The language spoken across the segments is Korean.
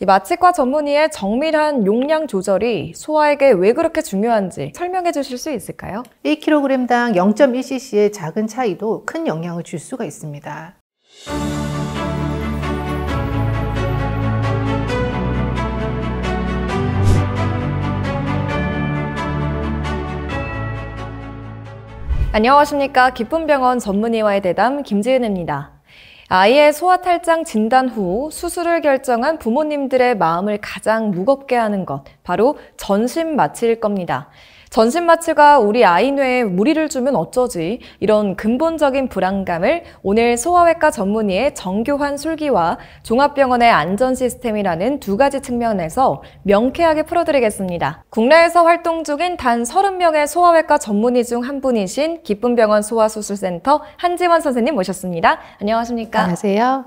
이 마취과 전문의의 정밀한 용량 조절이 소아에게 왜 그렇게 중요한지 설명해 주실 수 있을까요? 1kg당 0.1cc의 작은 차이도 큰 영향을 줄 수가 있습니다. 안녕하십니까. 기쁨병원 전문의와의 대담 김지은입니다. 아이의 소아탈장 진단 후 수술을 결정한 부모님들의 마음을 가장 무겁게 하는 것, 바로 전신마취일 겁니다. 전신마취가 우리 아이 뇌에 무리를 주면 어쩌지? 이런 근본적인 불안감을 오늘 소아외과 전문의의 정교한 술기와 종합병원의 안전 시스템이라는 두 가지 측면에서 명쾌하게 풀어드리겠습니다. 국내에서 활동 중인 단 30명의 소아외과 전문의 중 한 분이신 기쁨병원 소아수술센터 한지원 선생님 모셨습니다. 안녕하십니까? 안녕하세요.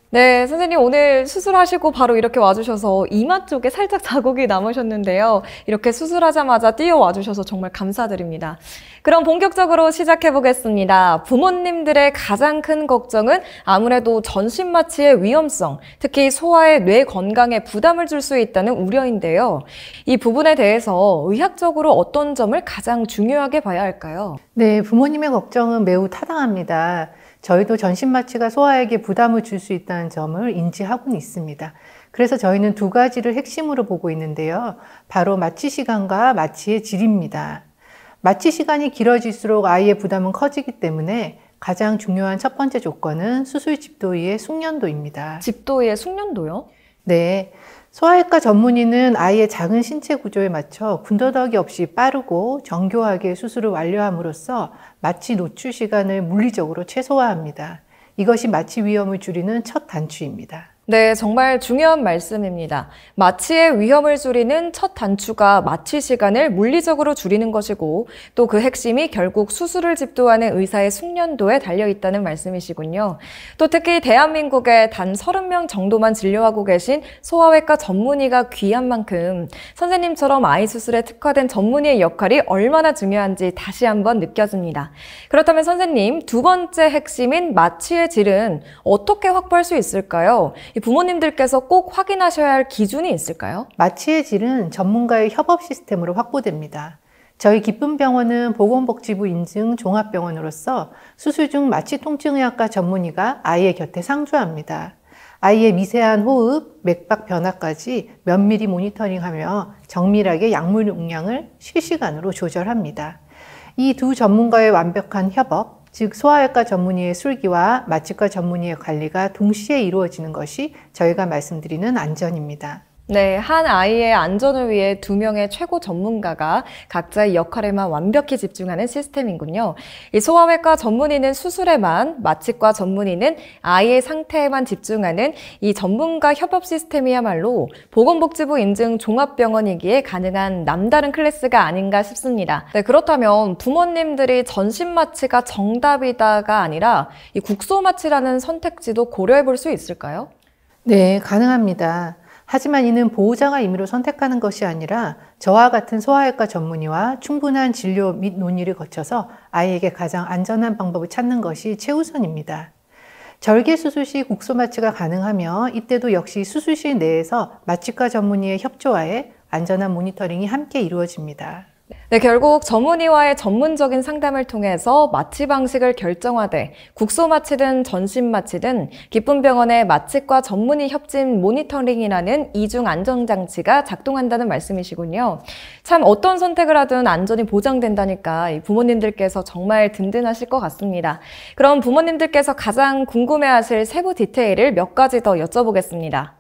네, 선생님 오늘 수술하시고 바로 이렇게 와주셔서 이마 쪽에 살짝 자국이 남으셨는데요. 이렇게 수술하자마자 뛰어와 주셔서 정말 감사드립니다. 그럼 본격적으로 시작해 보겠습니다. 부모님들의 가장 큰 걱정은 아무래도 전신마취의 위험성, 특히 소아의 뇌 건강에 부담을 줄 수 있다는 우려인데요. 이 부분에 대해서 의학적으로 어떤 점을 가장 중요하게 봐야 할까요? 네, 부모님의 걱정은 매우 타당합니다. 저희도 전신마취가 소아에게 부담을 줄 수 있다는 점을 인지하고는 있습니다. 그래서 저희는 두 가지를 핵심으로 보고 있는데요. 바로 마취 시간과 마취의 질입니다. 마취 시간이 길어질수록 아이의 부담은 커지기 때문에 가장 중요한 첫 번째 조건은 수술 집도의의 숙련도입니다. 집도의의 숙련도요? 네. 소아외과 전문의는 아이의 작은 신체 구조에 맞춰 군더더기 없이 빠르고 정교하게 수술을 완료함으로써 마취 노출 시간을 물리적으로 최소화합니다. 이것이 마취 위험을 줄이는 첫 단추입니다. 네, 정말 중요한 말씀입니다. 마취의 위험을 줄이는 첫 단추가 마취 시간을 물리적으로 줄이는 것이고 또 그 핵심이 결국 수술을 집도하는 의사의 숙련도에 달려있다는 말씀이시군요. 또 특히 대한민국에 단 30명 정도만 진료하고 계신 소아외과 전문의가 귀한 만큼 선생님처럼 아이 수술에 특화된 전문의의 역할이 얼마나 중요한지 다시 한번 느껴집니다. 그렇다면 선생님, 두 번째 핵심인 마취의 질은 어떻게 확보할 수 있을까요? 부모님들께서 꼭 확인하셔야 할 기준이 있을까요? 마취의 질은 전문가의 협업 시스템으로 확보됩니다. 저희 기쁨병원은 보건복지부 인증 종합병원으로서 수술 중 마취통증의학과 전문의가 아이의 곁에 상주합니다. 아이의 미세한 호흡, 맥박 변화까지 면밀히 모니터링하며 정밀하게 약물 용량을 실시간으로 조절합니다. 이 두 전문가의 완벽한 협업, 즉 소아외과 전문의의 술기와 마취과 전문의의 관리가 동시에 이루어지는 것이 저희가 말씀드리는 안전입니다. 네, 한 아이의 안전을 위해 두 명의 최고 전문가가 각자의 역할에만 완벽히 집중하는 시스템이군요. 이 소아외과 전문의는 수술에만, 마취과 전문의는 아이의 상태에만 집중하는 이 전문가 협업 시스템이야말로 보건복지부 인증 종합병원이기에 가능한 남다른 클래스가 아닌가 싶습니다. 네, 그렇다면 부모님들이 전신마취가 정답이다가 아니라 이 국소마취라는 선택지도 고려해 볼 수 있을까요? 네, 가능합니다. 하지만 이는 보호자가 임의로 선택하는 것이 아니라 저와 같은 소아외과 전문의와 충분한 진료 및 논의를 거쳐서 아이에게 가장 안전한 방법을 찾는 것이 최우선입니다. 절개 수술 시 국소마취가 가능하며 이때도 역시 수술실 내에서 마취과 전문의의 협조하에 안전한 모니터링이 함께 이루어집니다. 네, 결국 전문의와의 전문적인 상담을 통해서 마취 방식을 결정하되 국소마취든 전신마취든 기쁨병원의 마취과 전문의 협진 모니터링이라는 이중 안전장치가 작동한다는 말씀이시군요. 참 어떤 선택을 하든 안전이 보장된다니까 부모님들께서 정말 든든하실 것 같습니다. 그럼 부모님들께서 가장 궁금해하실 세부 디테일을 몇 가지 더 여쭤보겠습니다.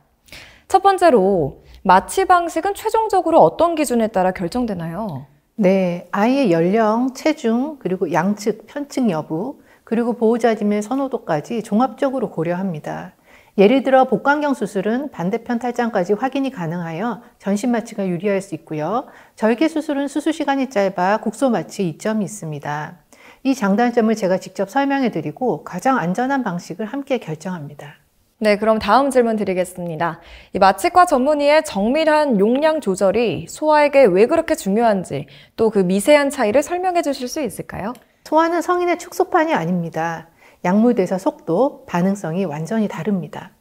첫 번째로 마취 방식은 최종적으로 어떤 기준에 따라 결정되나요? 네, 아이의 연령, 체중, 그리고 양측, 편측 여부, 그리고 보호자님의 선호도까지 종합적으로 고려합니다. 예를 들어 복강경 수술은 반대편 탈장까지 확인이 가능하여 전신마취가 유리할 수 있고요. 절개 수술은 수술 시간이 짧아 국소마취 이점이 있습니다. 이 장단점을 제가 직접 설명해 드리고 가장 안전한 방식을 함께 결정합니다. 네, 그럼 다음 질문 드리겠습니다. 이 마취과 전문의의 정밀한 용량 조절이 소아에게 왜 그렇게 중요한지 또 그 미세한 차이를 설명해 주실 수 있을까요? 소아는 성인의 축소판이 아닙니다. 약물 대사 속도, 반응성이 완전히 다릅니다.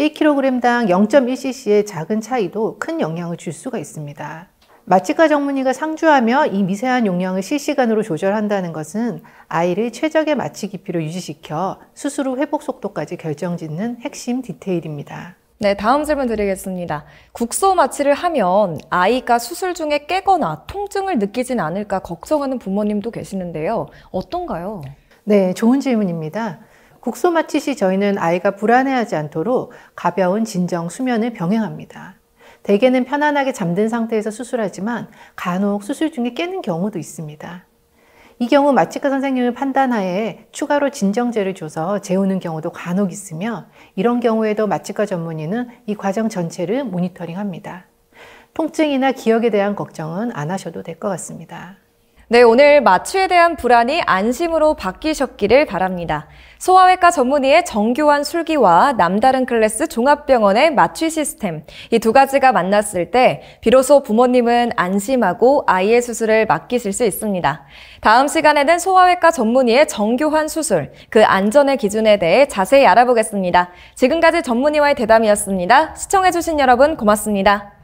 1kg당 0.1cc의 작은 차이도 큰 영향을 줄 수가 있습니다. 마취과 전문의가 상주하며 이 미세한 용량을 실시간으로 조절한다는 것은 아이를 최적의 마취 깊이로 유지시켜 수술 후 회복 속도까지 결정짓는 핵심 디테일입니다. 네, 다음 질문 드리겠습니다. 국소 마취를 하면 아이가 수술 중에 깨거나 통증을 느끼진 않을까 걱정하는 부모님도 계시는데요. 어떤가요? 네, 좋은 질문입니다. 국소 마취 시 저희는 아이가 불안해하지 않도록 가벼운 진정, 수면을 병행합니다. 대개는 편안하게 잠든 상태에서 수술하지만 간혹 수술 중에 깨는 경우도 있습니다. 이 경우 마취과 선생님의 판단하에 추가로 진정제를 줘서 재우는 경우도 간혹 있으며 이런 경우에도 마취과 전문의는 이 과정 전체를 모니터링합니다. 통증이나 기억에 대한 걱정은 안 하셔도 될 것 같습니다. 네, 오늘 마취에 대한 불안이 안심으로 바뀌셨기를 바랍니다. 소아외과 전문의의 정교한 술기와 남다른 클래스 종합병원의 마취 시스템, 이 두 가지가 만났을 때 비로소 부모님은 안심하고 아이의 수술을 맡기실 수 있습니다. 다음 시간에는 소아외과 전문의의 정교한 수술, 그 안전의 기준에 대해 자세히 알아보겠습니다. 지금까지 전문의와의 대담이었습니다. 시청해주신 여러분 고맙습니다.